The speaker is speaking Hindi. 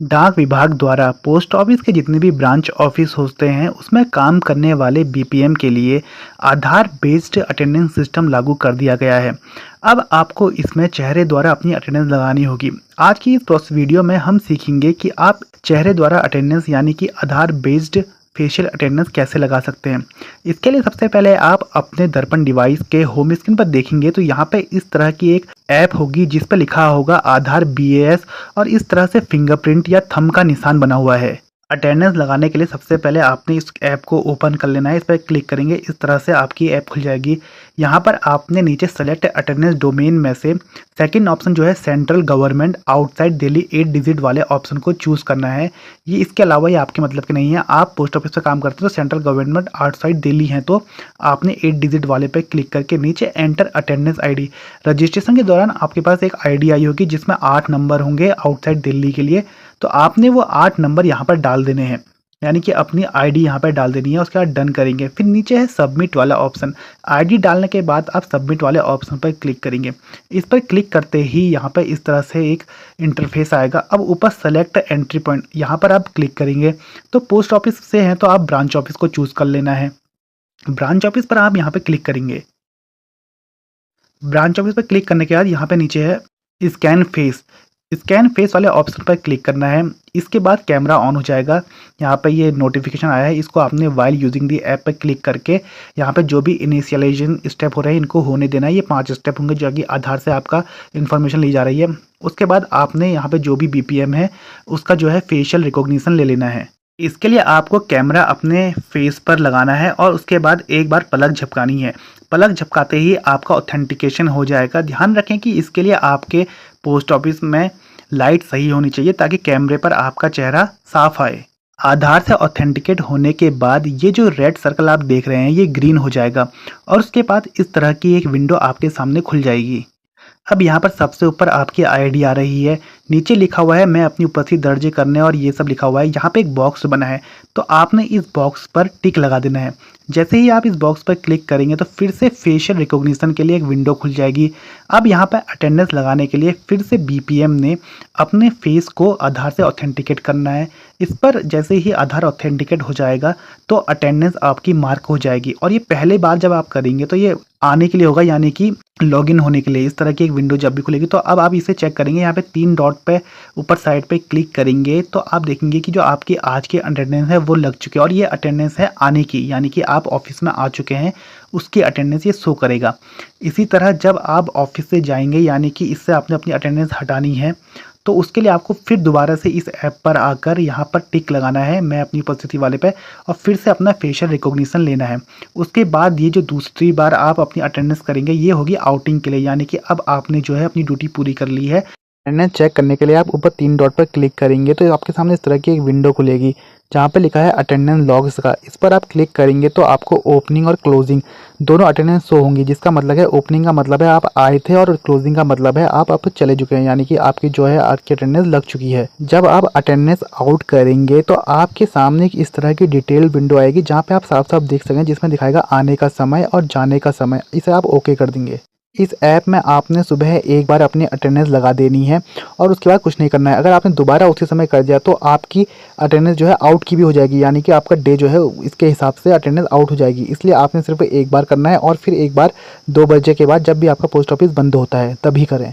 डाक विभाग द्वारा पोस्ट ऑफिस के जितने भी ब्रांच ऑफिस होते हैं उसमें काम करने वाले बीपीएम के लिए आधार बेस्ड अटेंडेंस सिस्टम लागू कर दिया गया है। अब आपको इसमें चेहरे द्वारा अपनी अटेंडेंस लगानी होगी। आज की इस वीडियो में हम सीखेंगे कि आप चेहरे द्वारा अटेंडेंस यानी कि आधार बेस्ड फेशियल अटेंडेंस कैसे लगा सकते हैं। इसके लिए सबसे पहले आप अपने दर्पण डिवाइस के होम स्क्रीन पर देखेंगे तो यहाँ पे इस तरह की एक ऐप होगी जिस पर लिखा होगा आधार बीएएस और इस तरह से फिंगरप्रिंट या थंब का निशान बना हुआ है। अटेंडेंस लगाने के लिए सबसे पहले आपने इस ऐप को ओपन कर लेना है। इस पर क्लिक करेंगे, इस तरह से आपकी ऐप खुल जाएगी। यहाँ पर आपने नीचे सेलेक्ट अटेंडेंस डोमेन में से सेकंड ऑप्शन जो है central government outside Delhi 8 digit वाले ऑप्शन को चूज करना है। ये इसके अलावा ये आपके मतलब के नहीं है। आप पोस्ट ऑफिस पे काम करते हो तो सेंट्रल गवर्नमेंट आउटसाइड दिल्ली है तो आपने 8 डिजिट वाले पे क्लिक करके नीचे एंटर अटेंडेंस आईडी। रजिस्ट्रेशन के दौरान आपके पास एक आईडी आई होगी जिसमें 8 नंबर होंगे आउटसाइड दिल्ली के लिए, तो आपने वो 8 नंबर यहाँ पर डाल देने हैं, यानी कि अपनी आईडी यहाँ पर डाल देनी है। उसके बाद डन करेंगे। फिर नीचे है सबमिट वाला ऑप्शन। आईडी डालने के बाद आप सबमिट वाले ऑप्शन पर क्लिक करेंगे। इस पर क्लिक करते ही यहाँ पर इस तरह से एक इंटरफेस आएगा। अब ऊपर सेलेक्ट एंट्री पॉइंट यहाँ पर आप क्लिक करेंगे तो पोस्ट ऑफिस से हैं तो आप ब्रांच ऑफिस को चूज कर लेना है। ब्रांच ऑफिस पर आप यहाँ पे क्लिक करेंगे। ब्रांच ऑफिस पर क्लिक करने के बाद यहाँ पे नीचे है स्कैन फेस वाले ऑप्शन पर क्लिक करना है। इसके बाद कैमरा ऑन हो जाएगा। यहाँ पे ये नोटिफिकेशन आया है, इसको आपने वाइल यूजिंग दी ऐप पर क्लिक करके यहाँ पे जो भी इनिशियलाइजेशन स्टेप हो रहे हैं इनको होने देना है। ये 5 स्टेप होंगे जो कि आधार से आपका इन्फॉर्मेशन ली जा रही है। उसके बाद आपने यहाँ पे जो भी बीपीएम है उसका जो है फेशियल रिकॉग्निशन ले लेना है। इसके लिए आपको कैमरा अपने फेस पर लगाना है और उसके बाद एक बार पलक झपकानी है। पलक झपकाते ही आपका ऑथेंटिकेशन हो जाएगा। ध्यान रखें कि इसके लिए आपके पोस्ट ऑफिस में लाइट सही होनी चाहिए ताकि कैमरे पर आपका चेहरा साफ आए। आधार से ऑथेंटिकेट होने के बाद ये जो रेड सर्कल आप देख रहे हैं ये ग्रीन हो जाएगा और उसके बाद इस तरह की एक विंडो आपके सामने खुल जाएगी। अब यहाँ पर सबसे ऊपर आपकी आईडी आ रही है, नीचे लिखा हुआ है मैं अपनी उपस्थिति दर्ज करने और ये सब लिखा हुआ है। यहाँ पे एक बॉक्स बना है तो आपने इस बॉक्स पर टिक लगा देना है। जैसे ही आप इस बॉक्स पर क्लिक करेंगे तो फिर से फेशियल रिकॉग्निशन के लिए एक विंडो खुल जाएगी। अब यहाँ पर अटेंडेंस लगाने के लिए फिर से बीपीएम ने अपने फेस को आधार से ऑथेंटिकेट करना है। इस पर जैसे ही आधार ऑथेंटिकेट हो जाएगा तो अटेंडेंस आपकी मार्क हो जाएगी और ये पहले बार जब आप करेंगे तो ये आने के लिए होगा, यानी कि लॉगिन होने के लिए। इस तरह की एक विंडो जब भी खुलेगी तो अब आप इसे चेक करेंगे। यहाँ पे 3 डॉट पे ऊपर साइड पे क्लिक करेंगे तो आप देखेंगे कि जो आपकी आज की अटेंडेंस है वो लग चुकी है और ये अटेंडेंस है आने की, यानी कि आप ऑफिस में आ चुके हैं, उसकी अटेंडेंस ये शो करेगा। इसी तरह जब आप ऑफिस से जाएंगे यानी कि इससे आपने अपनी अटेंडेंस हटानी है तो उसके लिए आपको फिर दोबारा से इस ऐप पर आकर यहाँ पर टिक लगाना है मैं अपनी उपस्थिति वाले पे और फिर से अपना फेशियल रिकॉग्निशन लेना है। उसके बाद ये जो दूसरी बार आप अपनी अटेंडेंस करेंगे ये होगी आउटिंग के लिए, यानी कि अब आपने जो है अपनी ड्यूटी पूरी कर ली है। अटेंडेंस चेक करने के लिए आप ऊपर 3 डॉट पर क्लिक करेंगे तो आपके सामने इस तरह की एक विंडो खुलेगी जहाँ पे लिखा है अटेंडेंस लॉग्स का। इस पर आप क्लिक करेंगे तो आपको ओपनिंग और क्लोजिंग दोनों अटेंडेंस शो होंगी, जिसका मतलब है ओपनिंग का मतलब है आप आए थे और क्लोजिंग का मतलब है आप अब चले चुके हैं, यानी कि आपकी जो है आज की अटेंडेंस लग चुकी है। जब आप अटेंडेंस आउट करेंगे तो आपके सामने इस तरह की डिटेल विंडो आएगी जहाँ पे आप साफ साफ देख सकें, जिसमें दिखाएगा आने का समय और जाने का समय। इसे आप ओके कर देंगे। इस ऐप में आपने सुबह एक बार अपनी अटेंडेंस लगा देनी है और उसके बाद कुछ नहीं करना है। अगर आपने दोबारा उसी समय कर दिया तो आपकी अटेंडेंस जो है आउट की भी हो जाएगी, यानी कि आपका डे जो है इसके हिसाब से अटेंडेंस आउट हो जाएगी। इसलिए आपने सिर्फ एक बार करना है और फिर एक बार 2 बजे के बाद जब भी आपका पोस्ट ऑफिस बंद होता है तभी करें।